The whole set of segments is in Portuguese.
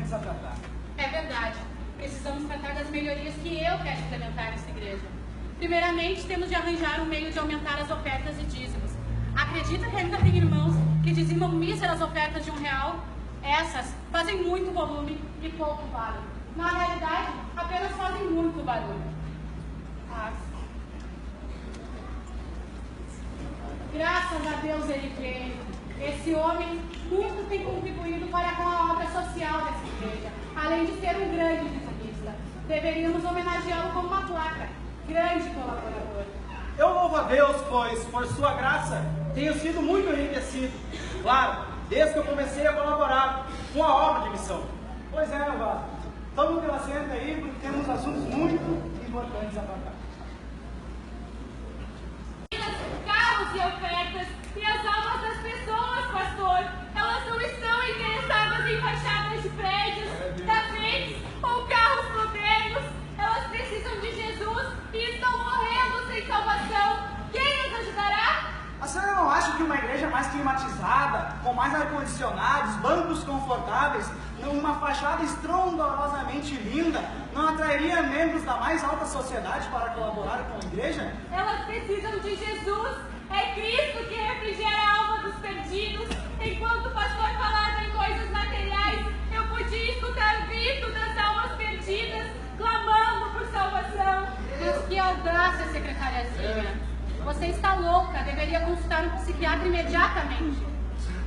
importantes a tratar. É verdade. Precisamos tratar das melhorias que eu quero implementar nessa igreja. Primeiramente, temos de arranjar um meio de aumentar as ofertas e dízimos. Acredita que ainda tem irmãos que dizimam míseras ofertas de R$1? Essas fazem muito volume e pouco valem. Na realidade, apenas fazem muito barulho. Graças a Deus ele veio. Esse homem muito tem contribuído para com a obra social dessa igreja, além de ser um grande dizimista. Deveríamos homenageá-lo com uma placa. Grande colaborador. Eu louvo a Deus, pois, por sua graça, tenho sido muito enriquecido. Claro, desde que eu comecei a colaborar com a obra de missão. Pois é, novato. Tome pela senta aí, porque temos assuntos muito importantes a tratar. Carros e ofertas e as almas das pessoas, pastor. Elas não estão interessadas em fachadas de prédios, tapetes ou carros modernos. Elas precisam de Jesus e estão morrendo sem salvação. Quem nos ajudará? A senhora não acha que uma igreja mais climatizada, com mais ar-condicionados, bancos confortáveis, uma fachada estrondorosamente linda, não atrairia membros da mais alta sociedade para colaborar com a igreja? Elas precisam de Jesus. É Cristo que refrigera a alma dos perdidos. Enquanto o pastor falava em coisas materiais, eu podia escutar o grito das almas perdidas, clamando por salvação. Deus, que audácia, secretariazinha. Você está louca, deveria consultar um psiquiatra imediatamente.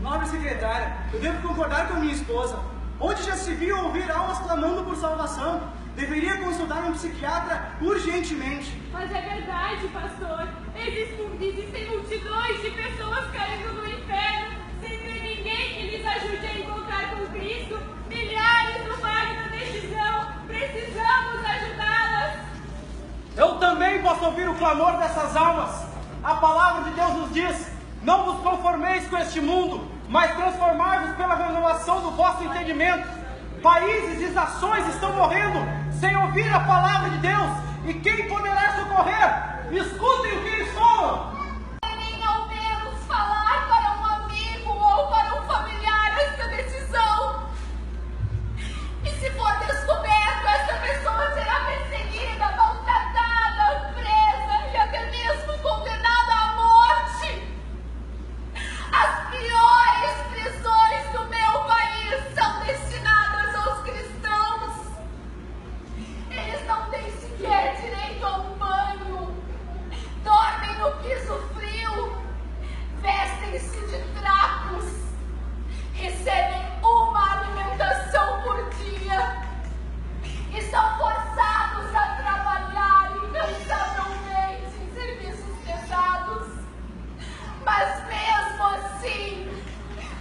Nobre secretária, eu devo concordar com a minha esposa. Onde já se viu ouvir almas clamando por salvação? Deveria consultar um psiquiatra urgentemente. Mas é verdade, pastor. Existem multidões de pessoas caindo no inferno, sem ter ninguém que lhes ajude a encontrar com Cristo. Milhares no vale da decisão. Precisamos ajudá-las. Eu também posso ouvir o clamor dessas almas. A palavra de Deus nos diz: não vos conformeis com este mundo, mas transformai-vos pela renovação do vosso entendimento. Países e nações estão morrendo sem ouvir a palavra de Deus. E quem poderá socorrer? Escutem o que eles falam. Nem ao menos falar para um amigo ou para um familiar essa decisão. E se for descoberto, essa pessoa será perseguida, maltratada, presa e até mesmo condenada à morte. As piores prisões do meu país são destinadas aos cristãos. Eles não têm sequer direito a um banho, dormem no piso frio, vestem-se de trapos, recebem uma alimentação por dia e são forçados a trabalhar incansavelmente em serviços pesados. Mas mesmo assim,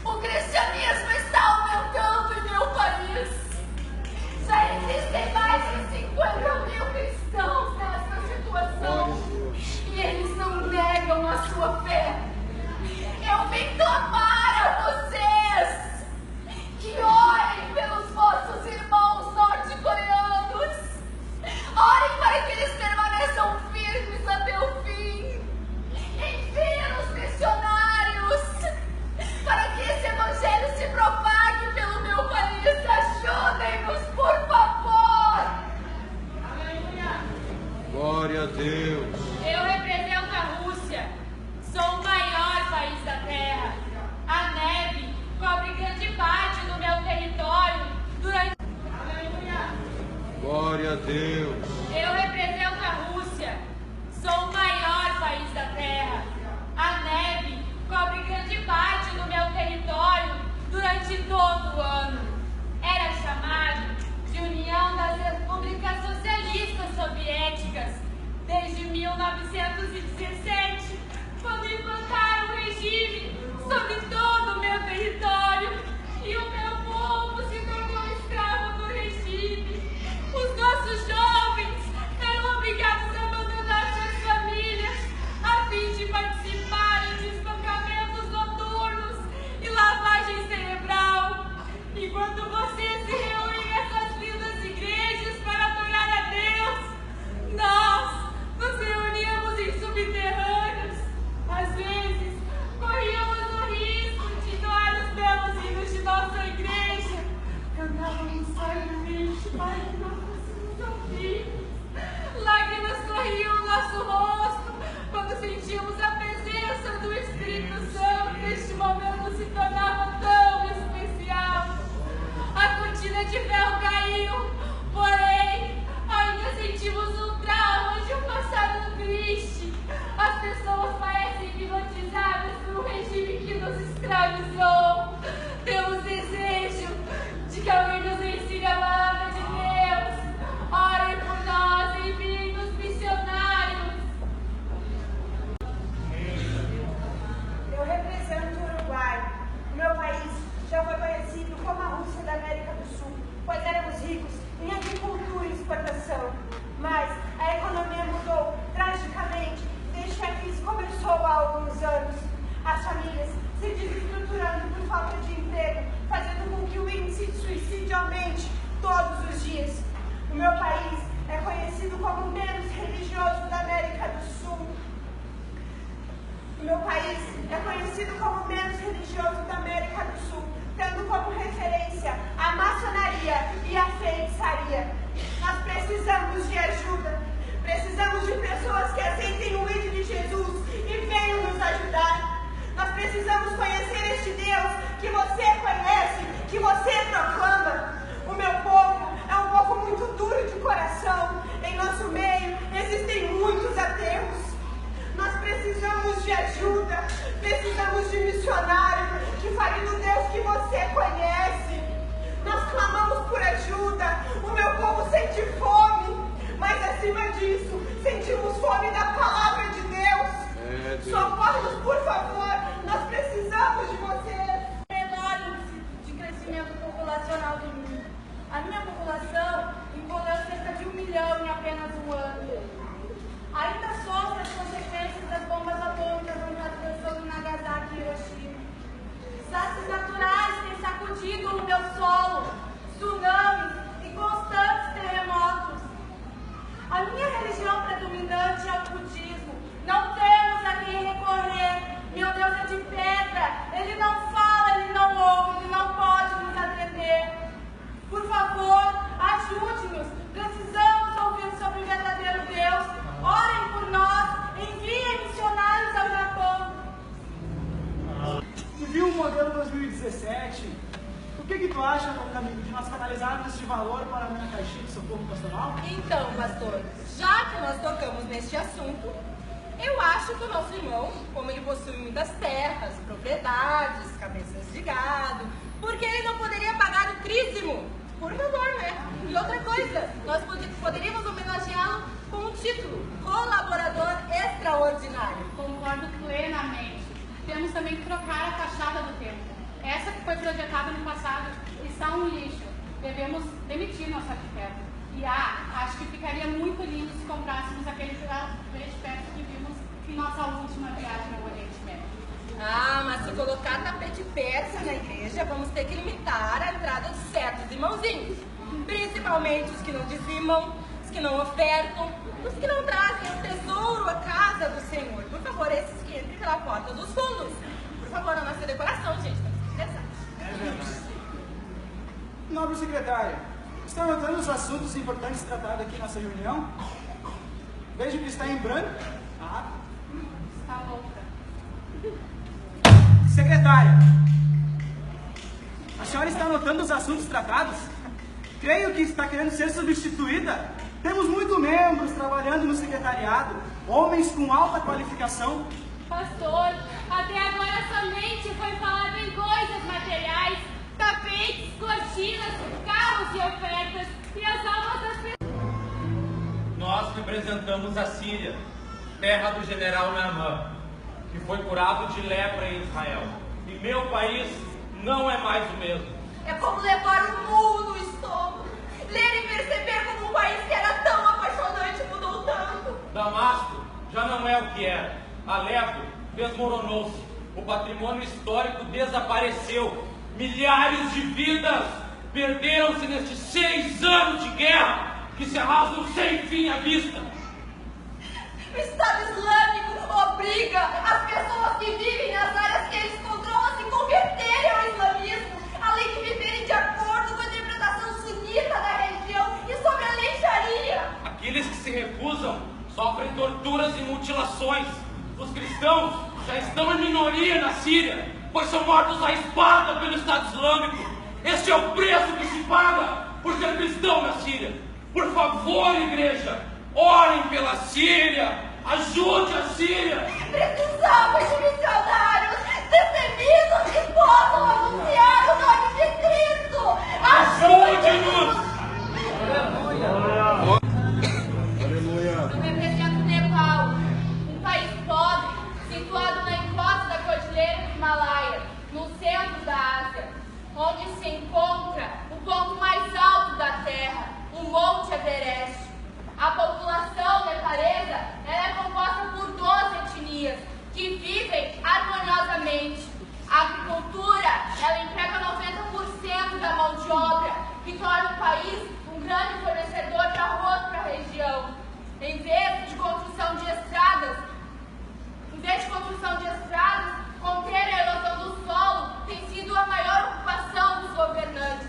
o cristianismo está aumentando em meu país. Já existem mais de 50 mil cristãos nessa situação e eles não negam a sua fé. Eu vim clamar a vocês que orem pelos vossos irmãos norte-coreanos. Orem para que eles permaneçam firmes até o fim. Enviem os missionários para que esse evangelho se propague pelo meu país. Ajudem-nos, por favor. Glória a Deus. Eu represento a Rússia. Sou o maior país da Terra. A neve cobre grande parte do meu território durante... Glória a Deus. Eu represento a Rússia. Sou o maior país da Terra. A neve cobre grande parte do meu território durante todo o ano. Era chamado de União das Repúblicas Socialistas Soviéticas desde 1917, quando implantaram o regime sobre todo o meu território e o meu povo se tornou escravo do regime. Os nossos jovens cortina de ferro caiu, porém, ainda sentimos o trauma de um passado triste. As pessoas parecem hipnotizadas pelo regime que nos escravizou. Temos desejo de que alguém nos ensine a palavra de Deus. Orem por nós, enviem os missionários. Eu represento o Uruguai. O meu país já foi conhecido como a Rússia da América do Sul, pois éramos ricos em agricultura e exportação. Mas a economia mudou drasticamente desde que a crise começou há alguns anos. As famílias se desestruturando por falta de emprego, fazendo com que o índice de suicídio aumente todos os dias. O meu país é conhecido como o menos religioso da América do Sul. O meu país é conhecido como o menos religioso da América do Sul, tendo como referência a maçonaria e a feitiçaria. Nós precisamos de ajuda. Precisamos de pessoas que aceitem o ID de Jesus e venham nos ajudar. Nós precisamos conhecer este Deus que você conhece, que você proclama. O meu povo é um povo muito duro de coração. Em nosso meio existem muitos ateus. Nós precisamos de ajuda, precisamos de missionário que fale do Deus que você conhece. Nós clamamos por ajuda. O meu povo sente fome, mas acima disso, sentimos fome da palavra de Deus. Socorre-nos, por favor. Nós precisamos de você. Menor índice de crescimento populacional do mundo. A minha população encolheu cerca de 1 milhão em apenas um ano. Ainda sofre as consequências das bombas atômicas lançadas sobre Nagasaki e Hiroshima. Desastres naturais têm sacudido o meu solo, tsunamis e constantes terremotos. A minha religião predominante é o budismo. Não temos a quem recorrer. Meu Deus é de pedra. Ele não fala, ele não ouve, ele não pode nos atender. Por favor, ajude-nos. Precisamos ouvir sobre o verdadeiro Deus. Orem por nós. Enviem missionários ao Japão. Tu viu o modelo 2017? O que tu acha, meu amigo, de nós canalizarmos este valor para a minha caixinha de socorro pastoral? Então, pastor, já que nós tocamos neste assunto, eu acho que o nosso irmão, como ele possui muitas terras, propriedades, cabeças de gado, porque ele não poderia pagar o trízimo? Por favor, né? E outra coisa, nós poderíamos homenageá-lo com um título, colaborador extraordinário. Concordo plenamente. Temos também que trocar a fachada do templo. Essa que foi projetada no passado está um lixo. Devemos demitir nosso arquiteto. E acho que ficaria muito lindo se comprássemos aquele tapete persa que vimos em nossa última viagem ao Oriente Médio. Ah, mas se colocar tapete persa na igreja, vamos ter que limitar a entrada de certos irmãozinhos. Principalmente os que não dizimam, os que não ofertam, os que não trazem o tesouro à casa do Senhor. Por favor, esses que entrem pela porta dos fundos. Por favor, a nossa decoração, gente, para se Nobre secretário, está anotando os assuntos importantes tratados aqui nessa reunião? Vejo que está em branco. Está louca. Secretária, a senhora está anotando os assuntos tratados? Creio que está querendo ser substituída. Temos muitos membros trabalhando no secretariado, homens com alta qualificação. Pastor, até agora somente foi falado em coisas materiais, tapetes, cortinas, carros e ofertas, e as almas das pessoas. Nós representamos a Síria, terra do general Naamã, que foi curado de lepra em Israel. E meu país não é mais o mesmo. É como levar um murro no estômago. Ler e perceber como um país que era tão apaixonante mudou tanto. Damasco já não é o que era. Alepo desmoronou-se. O patrimônio histórico desapareceu. Milhares de vidas perderam-se nestes 6 anos de guerra que se arrastam sem fim à vista. O Estado Islâmico obriga as pessoas que vivem nas áreas que eles controlam a se converterem ao islamismo, além de viverem de acordo com a interpretação sunita da religião e sobre a lei Sharia. Aqueles que se recusam sofrem torturas e mutilações. Os cristãos já estão em minoria na Síria, pois são mortos à espada pelo Estado Islâmico. Este é o preço que se paga por ser cristão na Síria. Por favor, igreja, orem pela Síria, ajude a Síria. Precisamos de missionários destemidos que possam anunciar o nome de Cristo. Ajude-nos! Eu represento o Nepal, um país pobre, situado na encosta da Cordilheira do Himalaia, no centro da Ásia, onde se encontra o ponto mais alto da Terra, o Monte Everest. A população nepalesa ela é composta por 12 etnias que vivem harmoniosamente. A agricultura ela emprega 90% da mão de obra, que torna o país um grande fornecedor de arroz para a região. Em vez de construção de estradas, conter a erosão do solo tem sido a maior ocupação dos governantes.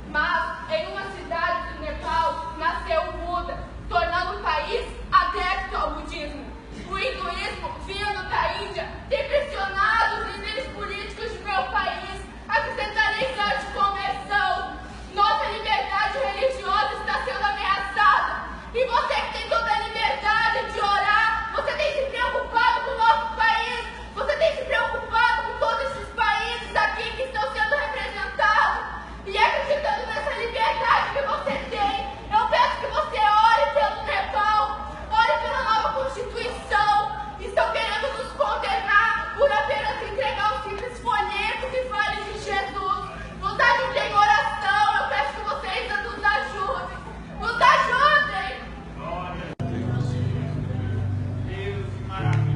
Mas, em uma cidade do Nepal, nasceu o Buda, tornando o país adepto ao budismo. O hinduísmo, vindo da Índia, tem pressionado os líderes políticos de meu país a se sentarem de conversão. Nossa liberdade religiosa está sendo ameaçada. E você que tem toda a liberdade de orar, você tem se preocupado com o nosso país, você tem se preocupado com todos esses países aqui que estão sendo representados. E acreditando nessa liberdade que você tem, eu peço que você ore pelo Nepal, ore pela nova Constituição. Estão querendo nos condenar por apenas entregar os simples folhetos que falem de Jesus. Nos ajudem em oração, eu peço que vocês nos ajudem. Nos ajudem!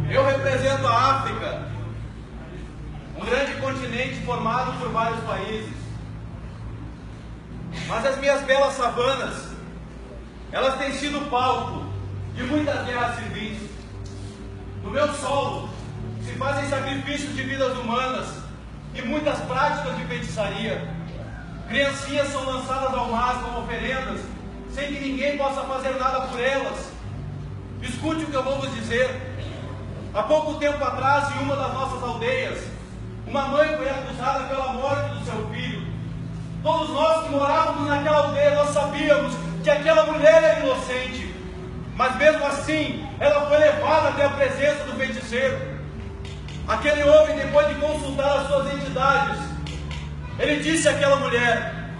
Eu represento a África, um grande continente formado por vários países. Mas as minhas belas savanas, elas têm sido palco de muitas guerras civis. No meu solo se fazem sacrifícios de vidas humanas e muitas práticas de feitiçaria. Criancinhas são lançadas ao mar como oferendas, sem que ninguém possa fazer nada por elas. Escute o que eu vou vos dizer. Há pouco tempo atrás, em uma das nossas aldeias, uma mãe foi acusada pela morte do seu filho. Todos nós que morávamos naquela aldeia, nós sabíamos que aquela mulher era inocente. Mas mesmo assim, ela foi levada até a presença do feiticeiro. Aquele homem, depois de consultar as suas entidades, ele disse àquela mulher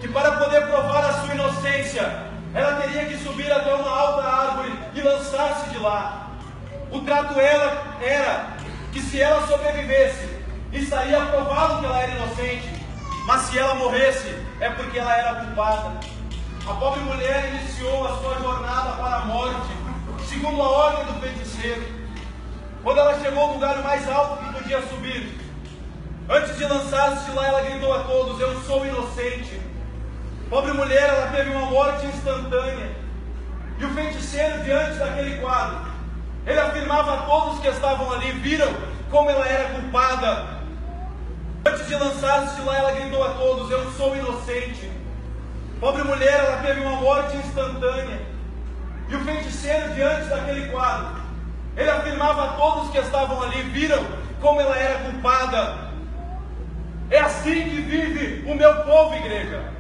que para poder provar a sua inocência, ela teria que subir até uma alta árvore e lançar-se de lá. O trato era que se ela sobrevivesse, estaria provado que ela era inocente, mas se ela morresse, é porque ela era culpada. A pobre mulher iniciou a sua jornada para a morte, segundo a ordem do feiticeiro. Quando ela chegou ao lugar mais alto que podia subir, antes de lançar-se de lá, ela gritou a todos: eu sou inocente. Pobre mulher, ela teve uma morte instantânea. E o feiticeiro, diante daquele quadro, ele afirmava a todos que estavam ali, viram como ela era culpada. Antes de lançar-se de lá, ela gritou a todos: eu sou inocente. Pobre mulher, ela teve uma morte instantânea. E o feiticeiro, diante daquele quadro, ele afirmava a todos que estavam ali, viram como ela era culpada. É assim que vive o meu povo, igreja.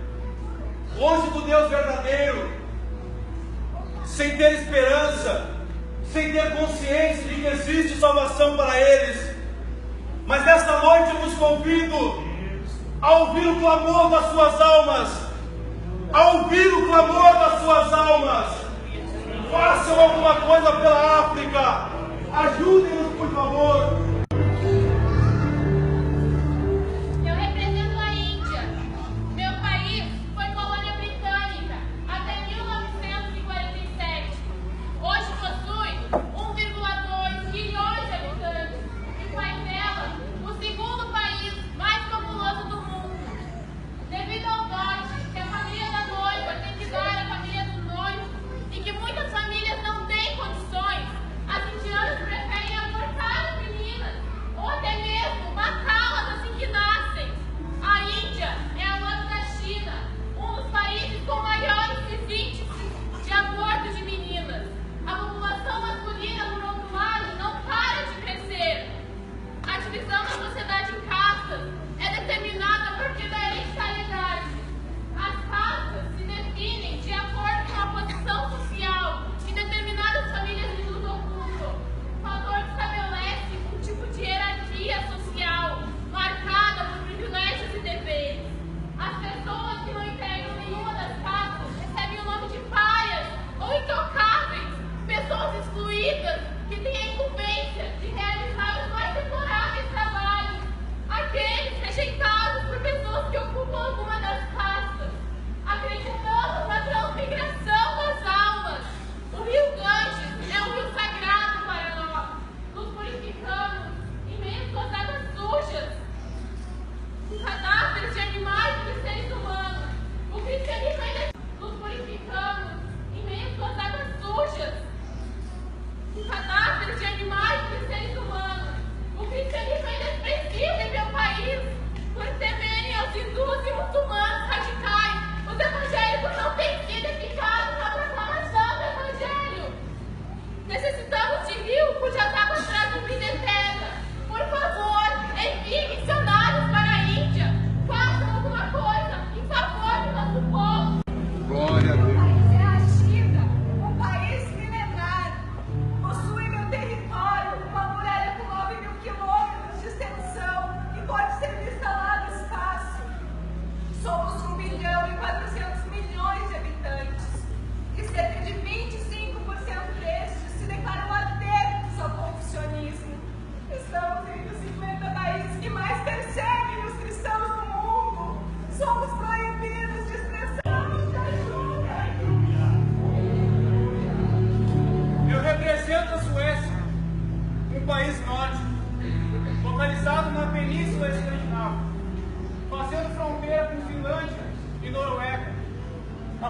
Longe do Deus verdadeiro, sem ter esperança, sem ter consciência de que existe salvação para eles. Mas nesta noite eu vos convido a ouvir o clamor das suas almas, a ouvir o clamor das suas almas. Façam alguma coisa pela África, ajudem-nos, por favor. Muitas famílias não têm condições. As indianas preferem abortar as meninas.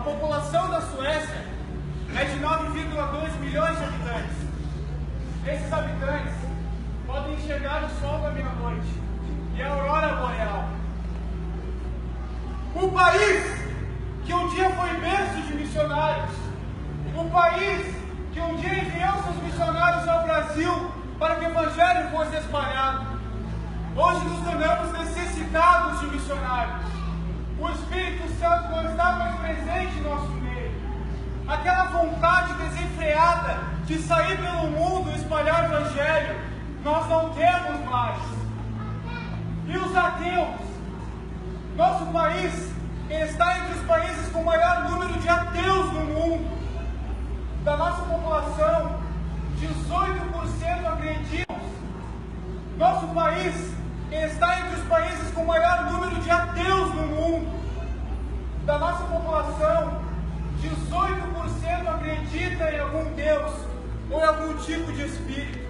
população da Suécia é de 9,2 milhões de habitantes. Esses habitantes podem enxergar o sol da meia-noite e a aurora boreal. O país que um dia foi berço de missionários, o país que um dia enviou seus missionários ao Brasil para que o Evangelho fosse espalhado. Hoje nos tornamos necessitados de missionários. O Espírito Santo não está mais presente em nosso meio. Aquela vontade desenfreada de sair pelo mundo e espalhar o Evangelho, nós não temos mais. E os ateus? Nosso país está entre os países com o maior número de ateus no mundo. Da nossa população, 18% acreditam. Nosso país está entre os países com o maior número de ateus no mundo. Da nossa população, 18% acredita em algum Deus ou em algum tipo de espírito.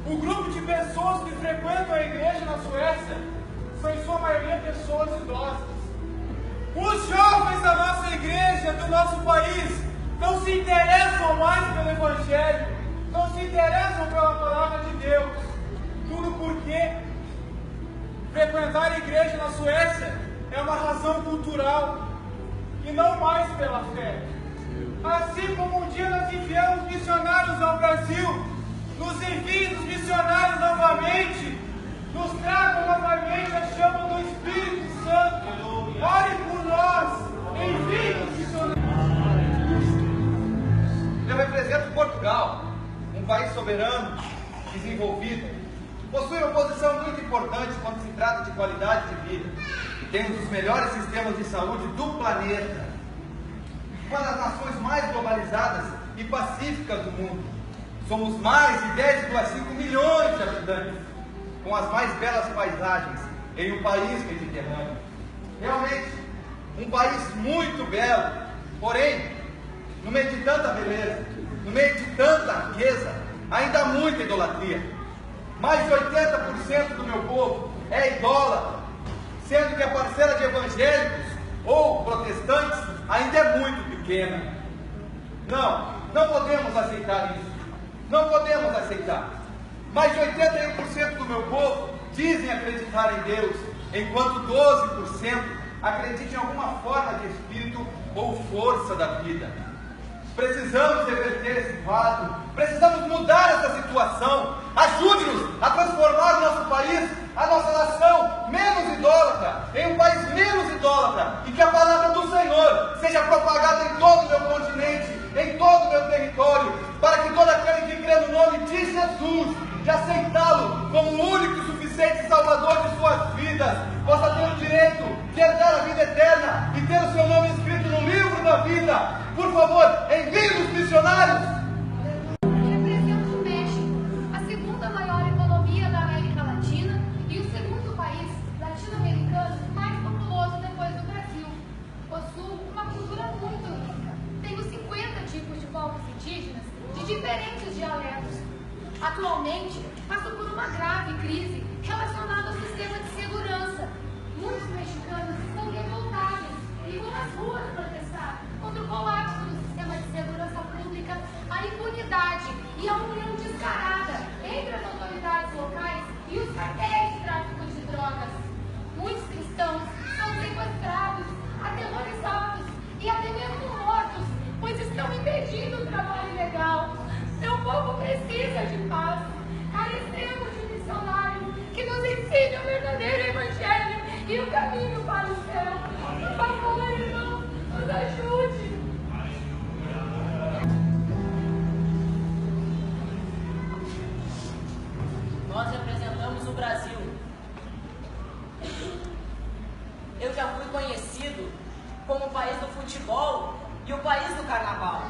O grupo de pessoas que frequentam a igreja na Suécia são em sua maioria pessoas idosas. Os jovens da nossa igreja, do nosso país, não se interessam mais pelo Evangelho, não se interessam pela palavra de Deus. Tudo porque frequentar a igreja na Suécia é uma razão cultural e não mais pela fé. Assim como um dia nós enviamos missionários ao Brasil, nos enviem os missionários novamente, nos tragam novamente a chama do Espírito Santo. Ore por nós, envie os missionários. Eu represento Portugal, um país soberano, desenvolvido. Possui uma posição muito importante quando se trata de qualidade de vida. E tem um dos melhores sistemas de saúde do planeta. Uma das nações mais globalizadas e pacíficas do mundo. Somos mais de 10,5 milhões de habitantes, com as mais belas paisagens em um país mediterrâneo. Realmente, um país muito belo, porém, no meio de tanta beleza, no meio de tanta riqueza, ainda há muita idolatria. Mais de 80% do meu povo é idólatra, sendo que a parcela de evangélicos ou protestantes ainda é muito pequena. Não podemos aceitar isso. Não podemos aceitar. Mais de 81% do meu povo dizem acreditar em Deus, enquanto 12% acreditam em alguma forma de espírito ou força da vida. Precisamos reverter esse quadro, precisamos mudar essa situação. Ajude-nos a transformar o nosso país, a nossa nação, menos idólatra, em um país menos idólatra, e que a palavra do Senhor seja propagada em todo o meu continente, em todo o meu território, para que todo aquele que crê no nome de Jesus, de aceitá-lo como o único e suficiente Salvador de suas vidas, possa ter o direito de herdar a vida eterna e ter o seu nome escrito no livro da vida. Por favor, envie os missionários. Represento o México, a segunda maior economia da América Latina e o segundo país latino-americano mais populoso depois do Brasil. Possuo uma cultura muito rica. Tenho 50 tipos de povos indígenas de diferentes dialetos. Atualmente, passo por uma grave crise relacionada ao sistema de segurança. Muitos mexicanos estão revoltados e vão às ruas protestar contra o colapso do sistema de segurança pública, a impunidade e a união descarada entre as autoridades locais e os cartéis de tráfico de drogas. Muitos cristãos são sequestrados, aterrorizados e até mesmo mortos, pois estão impedindo o trabalho ilegal. Meu povo precisa de paz. Carecemos de missionários que nos ensinem o verdadeiro evangelho e o caminho para o céu. Por favor, irmão, nos ajude. Nós representamos o Brasil. Eu já fui conhecido como o país do futebol e o país do carnaval.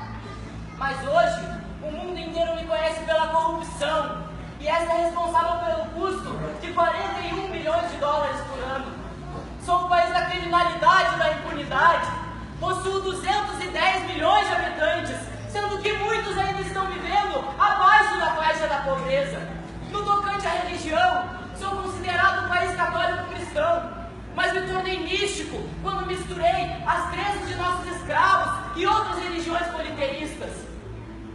Mas hoje, o mundo inteiro me conhece pela corrupção. E essa é responsável pelo custo de 41 milhões de dólares por ano. Sou o país da criminalidade e da impunidade. Possuo 210 milhões de habitantes, sendo que muitos ainda estão vivendo abaixo da faixa da pobreza. No tocante à religião, sou considerado um país católico cristão. mas me tornei místico quando misturei as crenças de nossos escravos e outras religiões politeístas.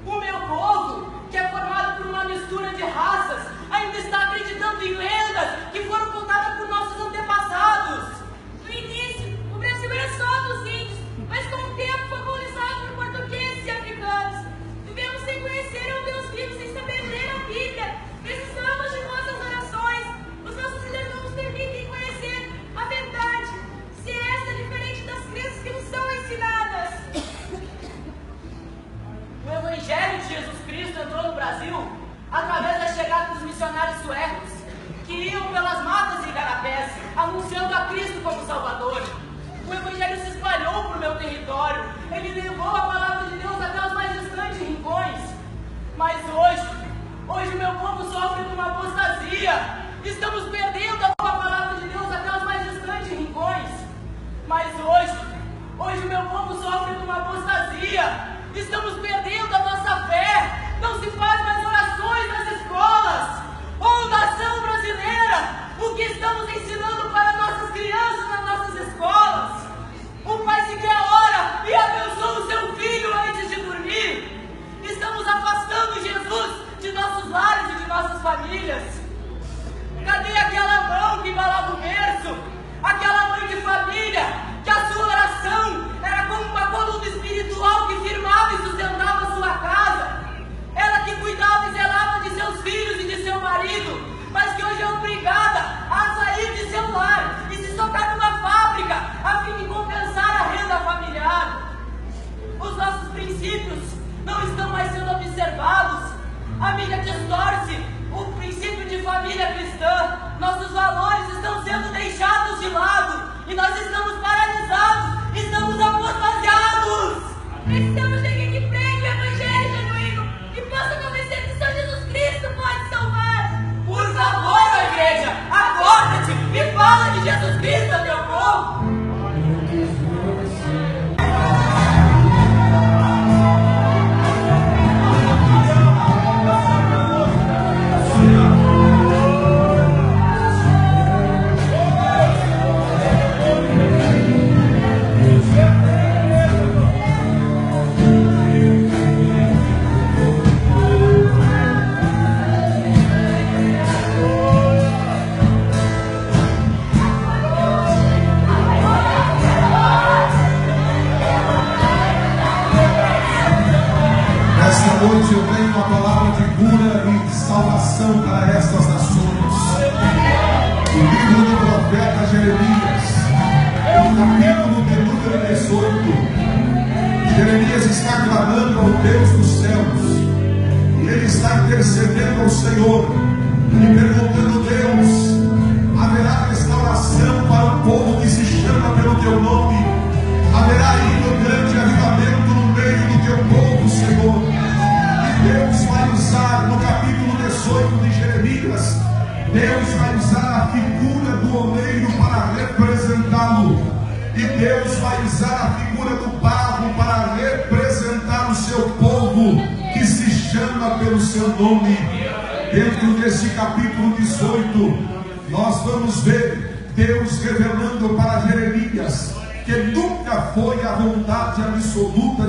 O meu povo, que é formado por uma mistura de raças, ainda está acreditando em lendas que foram contadas por nossos antepassados. No início, o Brasil era só dos índios, mas com o tempo foi colonizado por portugueses e africanos. Vivemos sem conhecer o Deus vivo, sem saber ler a Bíblia. Precisamos de nossas orações. Os nossos líderes não nos permitem conhecer a verdade, se essa é diferente das crenças que nos são ensinadas. O Evangelho de Jesus Cristo entrou no Brasil através da chegada dos missionários suecos, que iam pelas matas e igarapés, anunciando a Cristo como Salvador. O Evangelho se espalhou por meu território, ele levou a palavra de Deus até os mais distantes rincões. Mas hoje o meu povo sofre com uma apostasia. Estamos perdendo a palavra de Deus até os mais distantes rincões. Mas hoje o meu povo sofre com uma apostasia. Estamos perdendo a nossa fé. Não se faz mais orações nas escolas. Fundação brasileira, o que estamos ensinando para nossas crianças nas nossas escolas? O pai sequer ora e abençoa o seu filho antes de dormir. Estamos afastando Jesus de nossos lares e de nossas famílias. Cadê aquela mão que embalava o berço? Aquela mãe de família, que a sua oração era como uma coluna espiritual que firmava e sustentava a sua casa. Ela que cuidava e zelava de seus filhos e de seu marido, mas que hoje é obrigada a sair de seu lar e se socar numa fábrica a fim de compensar a renda familiar. Os nossos princípios não estão mais sendo observados. A mídia distorce o princípio de família cristã. Nossos valores estão sendo deixados de lado e nós estamos paralisados, estamos apostasiados. Precisamos de alguém que pregue o Evangelho genuíno e possa convencer que só Jesus Cristo pode salvar. Por favor, igreja, acorda-te e fala de Jesus Cristo ao teu povo. Hoje eu tenho uma palavra de cura e de salvação para estas nações. O livro do profeta Jeremias, no capítulo de número 18, Jeremias está clamando ao Deus dos céus, e ele está intercedendo ao Senhor, e perguntando: Deus, haverá restauração para o povo que se chama pelo teu nome? Haverá ainda um grande avivamento no meio do teu povo, Senhor? Deus vai usar, no capítulo 18 de Jeremias, Deus vai usar a figura do oleiro para representá-lo, e Deus vai usar a figura do barro para representar o seu povo, que se chama pelo seu nome. Dentro desse capítulo 18, nós vamos ver Deus revelando para Jeremias que nunca foi a vontade absoluta